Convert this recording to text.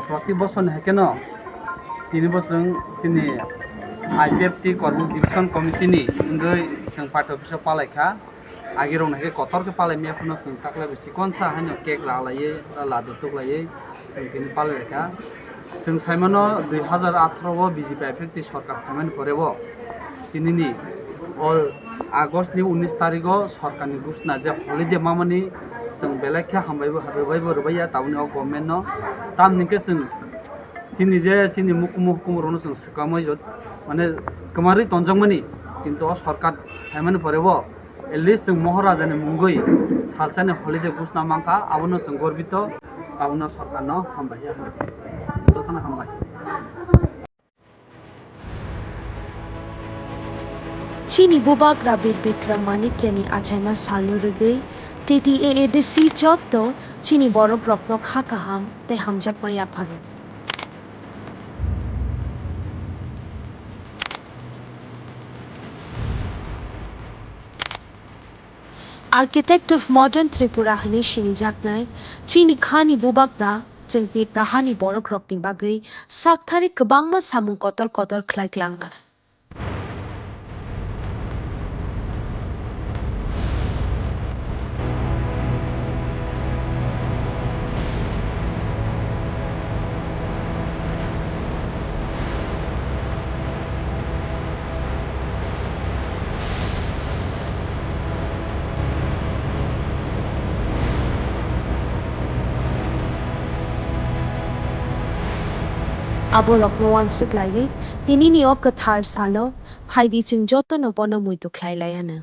প্রতি বছর হেকেন 3 বছর চিনি IPFT Karbook Division Committee ni ingoi sing part office palaikha agirong nake kotor ke palai mia phuno sing takla bisi konsa haino cake lalaye ladu tuklaye sing tin palaikha sing saimano 2018 o BJP IPFT সরকার ফেমেন করেব তিনিনি ও August ni 19 তারিখো সরকারনি ঘোষণা যে holiday মামানি sing belakha hambaybo habaibo rubaya tauni o government no tam ninke sing chini mukum rono sing sikamai jot মানে কমারি তঞ্জংমানি কিন্তু সরকার ফেমেন পরেব এলিস্ট जों মহারাজানি মুঙ্গই সালচানি holiday ঘোষণা মাংকা আবনো जों গর্বিত আবনো সরকার ন হামবাই তখন হামবাই Chini Bubagra Bir Bikram Manikyani achaima salurugui TTAA de si jotto chini borok rokrok hakaham te hamjak maya pharu Architect of modern Tripura hani sinijaknai chini khani Bubagra jengpi prahani borok rokni bagui sakthari kwbangma samung kotor kotor khlaiklang abo rokno wansuk lai tini ni ok kathar salo haidi chung joto no bono mui to khlai lai ana